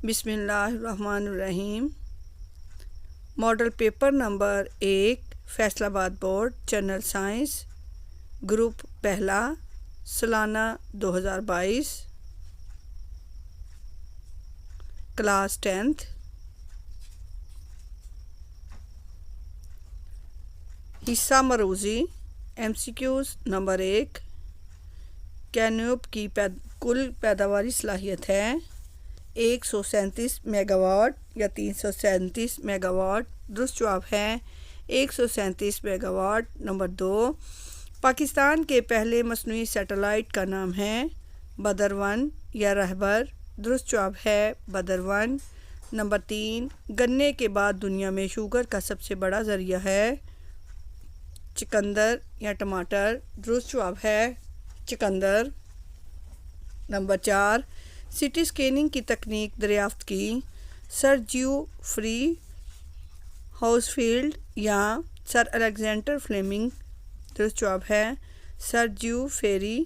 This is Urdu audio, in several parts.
بسم اللہ الرحمن الرحیم۔ ماڈل پیپر نمبر 1 فیصل آباد بورڈ جنرل سائنس گروپ پہلا سالانہ 2022 کلاس 10th۔ حصہ مروزی MCQs نمبر 1۔ کینوپ کی کل پیداواری صلاحیت ہے 137 میگا واٹ یا 337 میگا واٹ۔ درست جواب ہے 137 میگا واٹ۔ نمبر 2، پاکستان کے پہلے مصنوعی سیٹلائٹ کا نام ہے بدر 1 یا رہبر۔ درست جواب ہے بدر 1۔ نمبر 3، گنے کے بعد دنیا میں شوگر کا سب سے بڑا ذریعہ ہے چقندر یا ٹماٹر۔ درست جواب ہے چقندر۔ نمبر 4، سی ٹی اسکیننگ کی تکنیک دریافت کی سر جیوفری ہاؤسفیلڈ یا سر الیگزینڈر فلیمنگ۔ درست جواب ہے سر جیوفری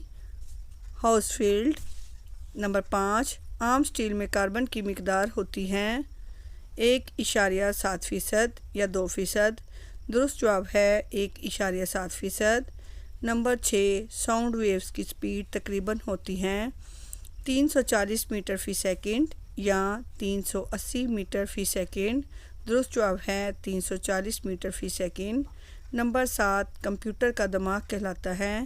ہاؤسفیلڈ۔ نمبر 5، عام سٹیل میں کاربن کی مقدار ہوتی ہے 1.7% یا 2%۔ درست جواب ہے 1.7%۔ نمبر 6، ساؤنڈ ویوز کی سپیڈ تقریباً ہوتی ہے 340 میٹر فی سیکنڈ یا 380 میٹر فی سیکنڈ۔ درست جواب ہے 340 میٹر فی سیکنڈ۔ نمبر 7، کمپیوٹر کا دماغ کہلاتا ہے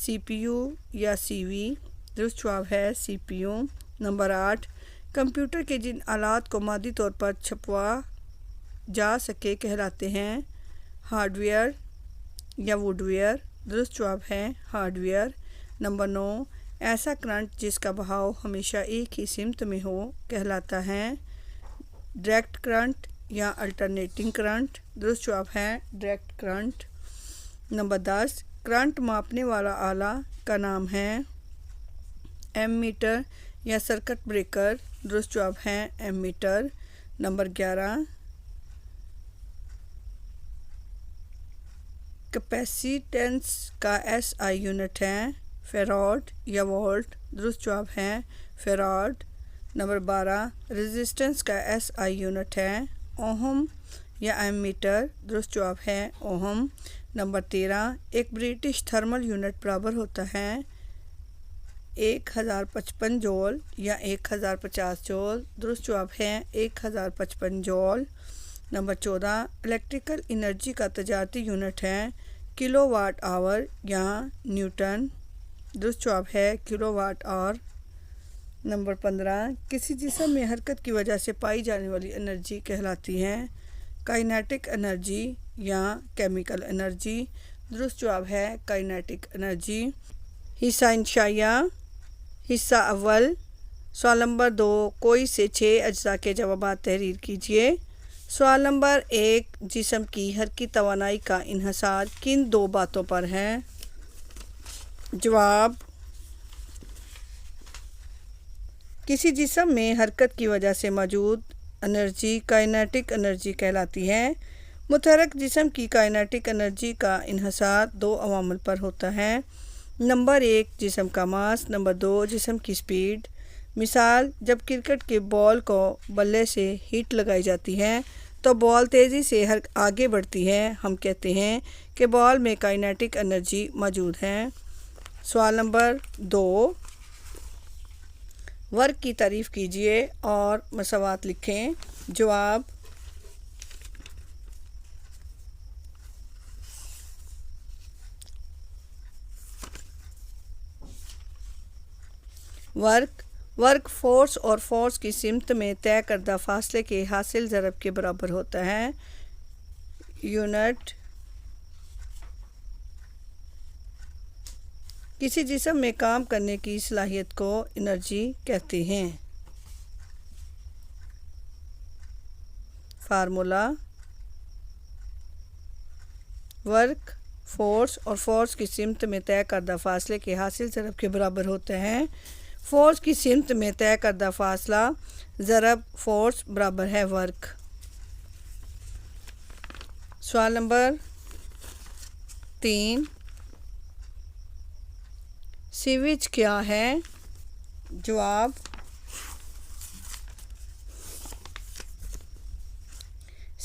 CPU یا CV۔ درست جواب ہے CPU۔ نمبر 8، کمپیوٹر کے جن آلات کو مادی طور پر چھپوا جا سکے کہلاتے ہیں ہارڈ ویئر یا ووڈ ویئر۔ درست جواب ہے ہارڈ ویئر۔ نمبر 9، ایسا کرنٹ جس کا بہاؤ ہمیشہ ایک ہی سمت میں ہو کہلاتا ہے ڈائریکٹ کرنٹ یا الٹرنیٹنگ کرنٹ۔ درست جواب ہے ڈائریکٹ کرنٹ۔ نمبر 10، کرنٹ ماپنے والا آلہ کا نام ہے ایم میٹر یا سرکٹ بریکر۔ درست جواب ہے ایم میٹر۔ نمبر 11، کیپیسیٹنس کا SI یونٹ ہے فیراڈ یا وولٹ۔ درست جواب ہے فیراڈ۔ نمبر 12، ریزسٹنس کا SI یونٹ ہے اوہم یا ایم میٹر۔ درست جواب ہے اوہم۔ نمبر 13، ایک برٹش تھرمل یونٹ برابر ہوتا ہے 1055 جول یا 1050 جول۔ درست جواب ہے 1055 جول۔ نمبر 14، الیکٹریکل انرجی کا تجارتی یونٹ ہے کلو واٹ آور یا نیوٹن۔ درست جواب ہے کلو واٹ آور۔ نمبر 15، کسی جسم میں حرکت کی وجہ سے پائی جانے والی انرجی کہلاتی ہے کائنیٹک انرجی یا کیمیکل انرجی۔ درست جواب ہے کائنیٹک انرجی۔ حصہ انشائیہ۔ حصہ اول، سوال نمبر 2 کوئی سے 6 اجزاء کے جوابات تحریر کیجیے۔ سوال نمبر 1، جسم کی حرکی توانائی کا انحصار کن 2 باتوں پر ہے؟ جواب، کسی جسم میں حرکت کی وجہ سے موجود انرجی کائنیٹک انرجی کہلاتی ہے۔ متحرک جسم کی کائنیٹک انرجی کا انحصار 2 عوامل پر ہوتا ہے۔ نمبر 1، جسم کا ماس۔ نمبر 2، جسم کی سپیڈ۔ مثال، جب کرکٹ کے بال کو بلے سے ہٹ لگائی جاتی ہے تو بال تیزی سے آگے بڑھتی ہے، ہم کہتے ہیں کہ بال میں کائنیٹک انرجی موجود ہے۔ سوال نمبر 2، ورک کی تعریف کیجیے اور مساوات لکھیں۔ جواب، ورک فورس اور فورس کی سمت میں طے کردہ فاصلے کے حاصل ضرب کے برابر ہوتا ہے۔ یونٹ، کسی جسم میں کام کرنے کی صلاحیت کو انرجی کہتے ہیں۔ فارمولا، ورک فورس اور فورس کی سمت میں طے کردہ فاصلے کے حاصل ضرب کے برابر ہوتا ہے۔ فورس کی سمت میں طے کردہ فاصلہ ضرب فورس برابر ہے ورک۔ سوال نمبر 3، سیویج کیا ہے؟ جواب،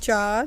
4,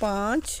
5,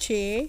6,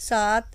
7,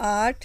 8,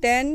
10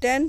10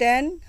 10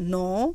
9,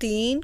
3,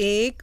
1,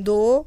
2,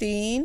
3,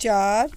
4,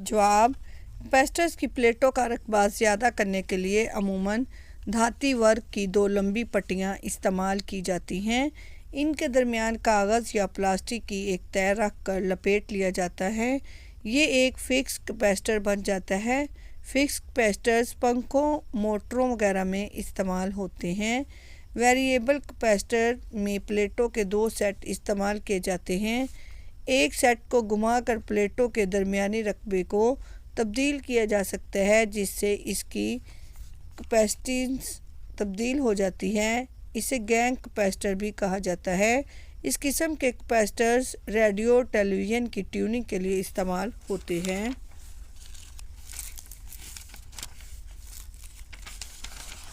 جواب: کیپیسٹرز کی پلیٹوں کا رقبہ زیادہ کرنے کے لیے عموماً دھاتی ورق کی دو لمبی پٹیاں استعمال کی جاتی ہیں۔ ان کے درمیان کاغذ یا پلاسٹک کی ایک تہہ رکھ کر لپیٹ لیا جاتا ہے۔ یہ ایک فکس کیپیسٹر بن جاتا ہے۔ فکس کیپیسٹرز پنکھوں، موٹروں وغیرہ میں استعمال ہوتے ہیں۔ ویریبل کیپیسٹر میں پلیٹوں کے دو سیٹ استعمال کیے جاتے ہیں۔ ایک سیٹ کو گھما کر پلیٹوں کے درمیانی رقبے کو تبدیل کیا جا سکتا ہے، جس سے اس کی کیپیسٹنس تبدیل ہو جاتی ہے۔ اسے گینگ کیپیسٹر بھی کہا جاتا ہے۔ اس قسم کے کیپیسٹرز ریڈیو ٹیلی ویژن کی ٹیوننگ کے لیے استعمال ہوتے ہیں۔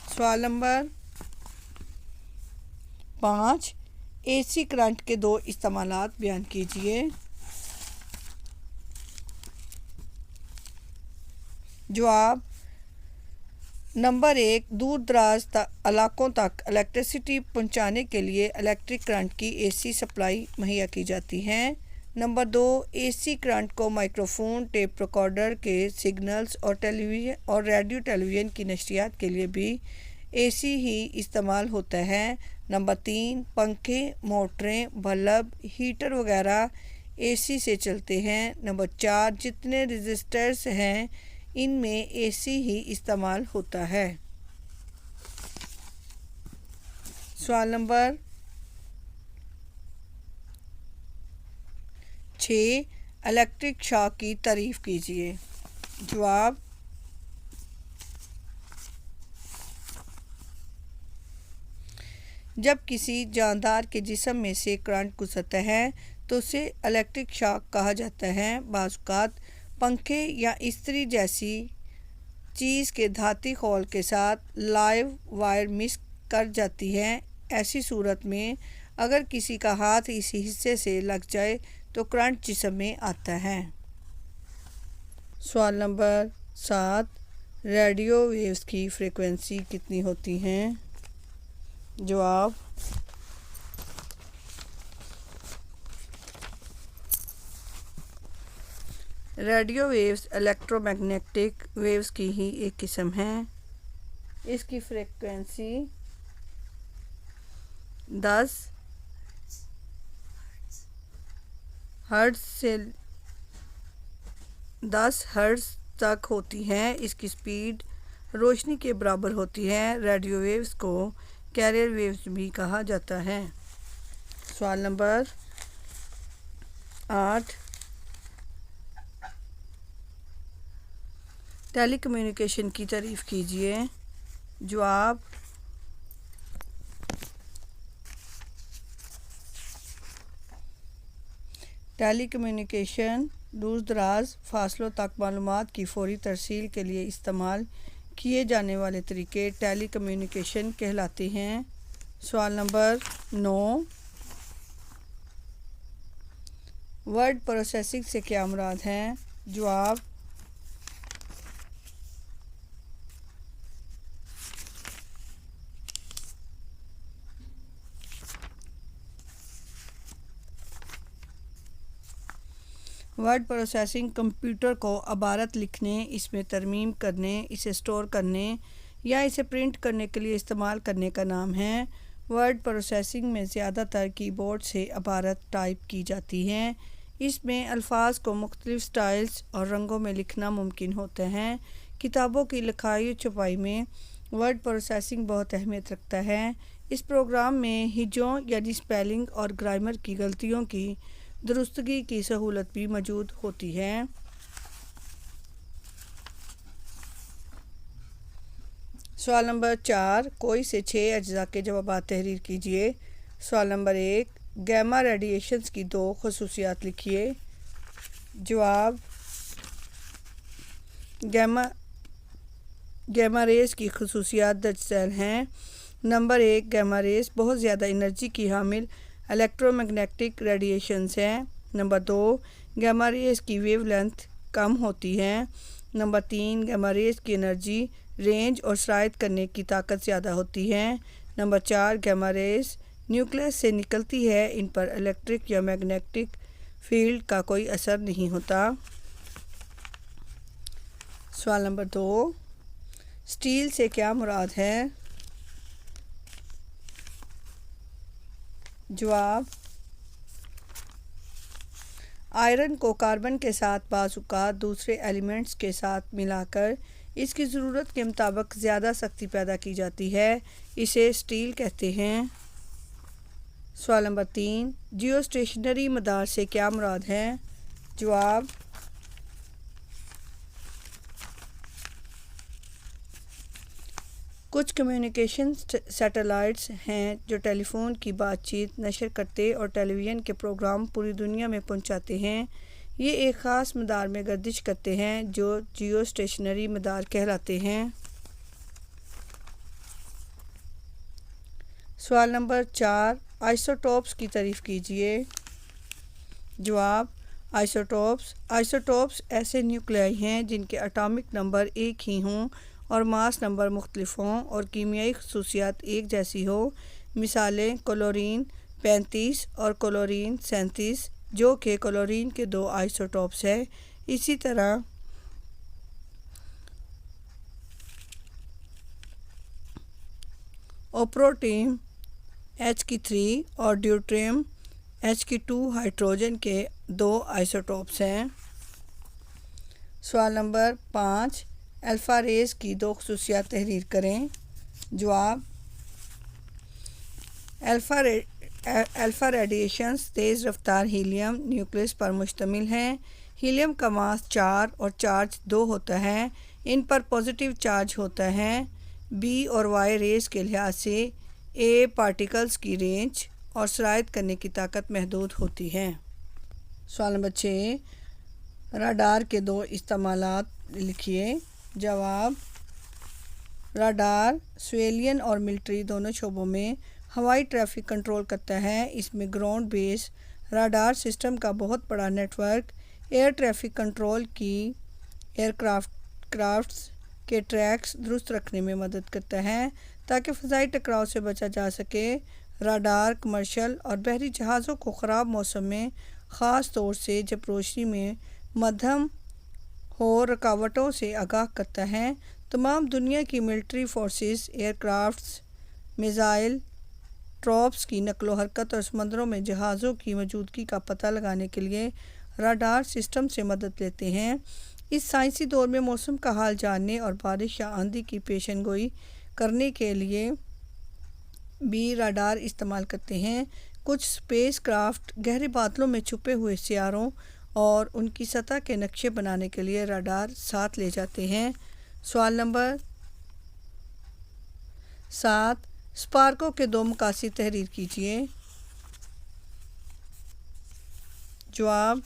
سوال نمبر 5، اے سی کرنٹ کے دو استعمالات بیان کیجیے۔ جواب: نمبر 1، دور دراز علاقوں تک الیکٹریسٹی پہنچانے کے لیے الیکٹرک کرنٹ کی اے سی سپلائی مہیا کی جاتی ہے۔ نمبر 2، اے سی کرنٹ کو مائکرو فون، ٹیپ ریکارڈر کے سگنلز اور ریڈیو ٹیلی ویژن کی نشریات کے لیے بھی اے سی ہی استعمال ہوتا ہے۔ نمبر 3، پنکھے، موٹریں، بلب، ہیٹر وغیرہ اے سی سے چلتے ہیں۔ نمبر 4، جتنے رزسٹرز ہیں ان میں اے سی ہی استعمال ہوتا ہے۔ سوال نمبر 6، الیکٹرک شاک کی تعریف کیجیے۔ جواب: جب کسی جاندار کے جسم میں سے کرنٹ گزرتا ہے تو اسے الیکٹرک شاک کہا جاتا ہے۔ بعض اوقات پنکھے یا استری جیسی چیز کے دھاتی خول کے ساتھ لائیو وائر مس کر جاتی ہے۔ ایسی صورت میں اگر کسی کا ہاتھ اس حصے سے لگ جائے تو کرنٹ جسم میں آتا ہے۔ سوال نمبر 7، ریڈیو ویوز کی فریکوینسی کتنی ہوتی ہیں؟ جواب: radio waves electromagnetic waves کی ہی ایک قسم ہے۔ اس کی فریکوینسی 10 ہرٹز تک ہوتی ہے۔ اس کی سپیڈ روشنی کے برابر ہوتی ہے۔ ریڈیو ویوز کو کیریئر ویوز بھی کہا جاتا ہے۔ سوال نمبر 8، ٹیلی کمیونیکیشن کی تعریف کیجیے۔ جواب: ٹیلی کمیونیکیشن دور دراز فاصلوں تک معلومات کی فوری ترسیل کے لیے استعمال کیے جانے والے طریقے ٹیلی کمیونیکیشن کہلاتے ہیں۔ سوال نمبر 9، ورڈ پروسیسنگ سے کیا مراد ہے؟ جواب: ورڈ پروسیسنگ کمپیوٹر کو عبارت لکھنے، اس میں ترمیم کرنے، اسے اسٹور کرنے یا اسے پرنٹ کرنے کے لیے استعمال کرنے کا نام ہے۔ ورڈ پروسیسنگ میں زیادہ تر کی بورڈ سے عبارت ٹائپ کی جاتی ہیں۔ اس میں الفاظ کو مختلف سٹائلز اور رنگوں میں لکھنا ممکن ہوتا ہے۔ کتابوں کی لکھائی و چھپائی میں ورڈ پروسیسنگ بہت اہمیت رکھتا ہے۔ اس پروگرام میں ہجوں یعنی سپیلنگ اور گرامر کی غلطیوں کی درستگی کی سہولت بھی موجود ہوتی ہے۔ سوال نمبر 4، کوئی سے 6 اجزاء کے جوابات تحریر کیجیے۔ سوال نمبر 1، گیما ریڈیشنز کی 2 خصوصیات لکھیے۔ جواب: گیما ریز کی خصوصیات درج ذیل ہیں۔ نمبر 1، گیما ریز بہت زیادہ انرجی کی حامل الیکٹرو میگنیٹک ریڈیشنز ہیں۔ نمبر 2، گیما ریز کی ویو لینتھ کم ہوتی ہے۔ نمبر 3، گیما ریز کی انرجی رینج اور سرایت کرنے کی طاقت زیادہ ہوتی ہے۔ نمبر 4، گیما ریز نیوکلس سے نکلتی ہے، ان پر الیکٹرک یا میگنیٹک فیلڈ کا کوئی اثر نہیں ہوتا۔ سوال نمبر 2، اسٹیل سے کیا مراد ہے؟ جواب، آئرن کو کاربن کے ساتھ بعض اوقات دوسرے ایلیمنٹس کے ساتھ ملا کر اس کی ضرورت کے مطابق زیادہ سختی پیدا کی جاتی ہے، اسے اسٹیل کہتے ہیں۔ سوال نمبر 3، جیو اسٹیشنری مدار سے کیا مراد ہے؟ جواب، کچھ کمیونیکیشن سیٹلائٹس ہیں جو ٹیلی فون کی بات چیت نشر کرتے اور ٹیلی ویژن کے پروگرام پوری دنیا میں پہنچاتے ہیں۔ یہ ایک خاص مدار میں گردش کرتے ہیں جو جیو اسٹیشنری مدار کہلاتے ہیں۔ سوال نمبر 4، آئسوٹوپس کی تعریف کیجیے۔ جواب، آئسوٹوپس ایسے نیوکلیائی ہیں جن کے اٹامک نمبر ایک ہی ہوں اور ماس نمبر مختلف ہوں اور کیمیائی خصوصیات ایک جیسی ہو۔ مثالیں کلورین 35 اور کلورین 37 جو کہ کلورین کے 2 آئسوٹوپس ہیں۔ اسی طرح اوپروٹیم H3 اور ڈیوٹریم H2 ہائیڈروجن کے 2 آئسوٹوپس ہیں۔ سوال نمبر 5، الفا ریز کی 2 خصوصیات تحریر کریں۔ جواب، الفا ریڈیشنز تیز رفتار ہیلیم نیوکلس پر مشتمل ہیں۔ ہیلیم کا ماس 4 اور چارج 2 ہوتا ہے، ان پر پازیٹیو چارج ہوتا ہے۔ بی اور وائی ریز کے لحاظ سے اے پارٹیکلز کی رینج اور سرایت کرنے کی طاقت محدود ہوتی ہے۔ سوال نمبر 6، راڈار کے 2 استعمالات لکھیے۔ جواب، راڈار سویلین اور ملٹری دونوں شعبوں میں ہوائی ٹریفک کنٹرول کرتا ہے۔ اس میں گراؤنڈ بیس راڈار سسٹم کا بہت بڑا network air traffic control کی ایئر کرافٹس کے ٹریکس درست رکھنے میں مدد کرتا ہے تاکہ فضائی ٹکراؤ سے بچا جا سکے۔ راڈار کمرشل اور بحری جہازوں کو خراب موسم میں، خاص طور سے جب روشنی میں مدھم ہو، رکاوٹوں سے آگاہ کرتا ہے۔ تمام دنیا کی military forces aircrafts, missile troops کی نقل و حرکت اور سمندروں میں جہازوں کی موجودگی کا پتہ لگانے کے لیے راڈار سسٹم سے مدد لیتے ہیں۔ اس سائنسی دور میں موسم کا حال جاننے اور بارش یا آندھی کی پیشن گوئی کرنے کے لیے بھی راڈار استعمال کرتے ہیں۔ کچھ اسپیس کرافٹ گہرے بادلوں میں چھپے ہوئے سیاروں اور ان کی سطح کے نقشے بنانے کے لیے راڈار ساتھ لے جاتے ہیں۔ سوال نمبر 7، اسپارکوں کے 2 مقاصد تحریر کیجیے۔ جواب،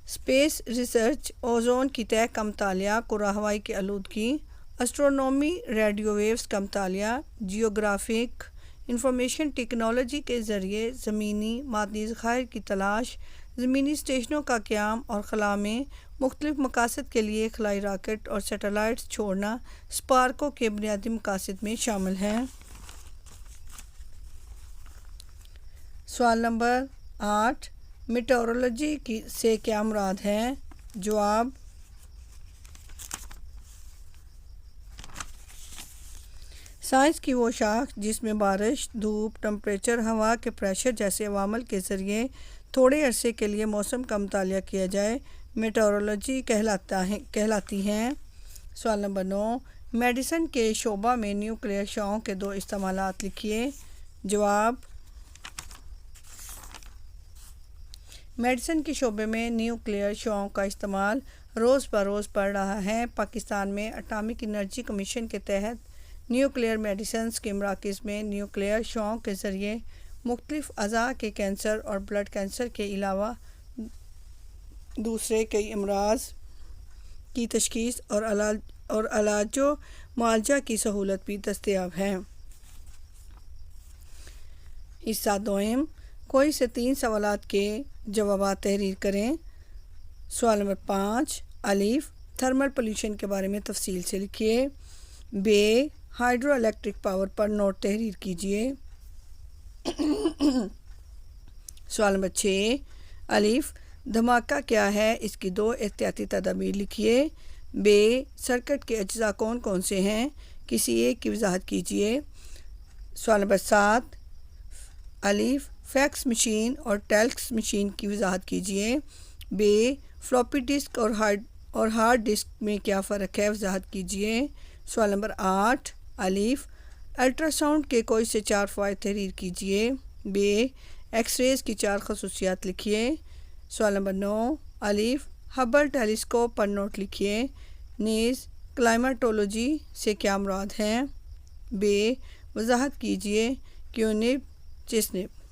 اسپیس ریسرچ، اوزون کی تہہ کا مطالعہ، کرہ ہوائی کی آلودگی، اسٹرونومی، ریڈیو ویوز کا مطالعہ، جیوگرافک انفارمیشن ٹیکنالوجی کے ذریعے زمینی معدنی ذخائر کی تلاش، زمینی اسٹیشنوں کا قیام اور خلا میں مختلف مقاصد کے لیے خلائی راکٹ اور سیٹلائٹس چھوڑنا اسپارکوں کے بنیادی مقاصد میں شامل ہیں۔ سوال نمبر 8، میٹیورولوجی سے کیا مراد ہے؟ جواب، سائنس کی وہ شاخ جس میں بارش، دھوپ، ٹمپریچر، ہوا کے پریشر جیسے عوامل کے ذریعے تھوڑے عرصے کے لیے موسم کا مطالعہ کیا جائے، میٹیورولوجی کہلاتی ہیں۔ سوال نمبر 9، میڈیسن کے شعبہ میں نیوکلیئر شعاعوں کے 2 استعمالات لکھیے۔ جواب، میڈیسن کے شعبے میں نیوکلیئر شعاعوں کا استعمال روز بروز بڑھ رہا ہے۔ پاکستان میں اٹامک انرجی کمیشن کے تحت نیوکلیئر میڈیسنز کے مراکز میں نیوکلیئر شعاعوں کے ذریعے مختلف اعضاء کے کینسر اور بلڈ کینسر کے علاوہ دوسرے کئی امراض کی تشخیص اور علاج و معالجہ کی سہولت بھی دستیاب ہے۔ حصہ دوئم، کوئی سے 3 سوالات کے جوابات تحریر کریں۔ سوال نمبر 5، الف، تھرمل پولیوشن کے بارے میں تفصیل سے لکھیے۔ ب، ہائیڈرو الیکٹرک پاور پر نوٹ تحریر کیجیے۔ سوال نمبر 6، الف دھماکہ کیا ہے، اس کی 2 احتیاطی تدابیر لکھیے۔ ب سرکٹ کے اجزاء کون کون سے ہیں، کسی ایک کی وضاحت کیجیے۔ سوال نمبر 7 الف فیکس مشین اور ٹیلکس مشین کی وضاحت کیجیے۔ ب فلاپی ڈسک اور ہارڈ ڈسک میں کیا فرق ہے، وضاحت کیجیے۔ سوال نمبر 8 الف الٹرا ساؤنڈ کے کوئی سے 4 فوائد تحریر کیجیے۔ ب ایکس ریز کی 4 خصوصیات لکھیے۔ سوال نمبر 9 الف ہبل ٹیلیسکوپ پر نوٹ لکھیے، نیز کلائمیٹولوجی سے کیا مراد ہے۔ ب وضاحت کیجیے کیونب چیسنپ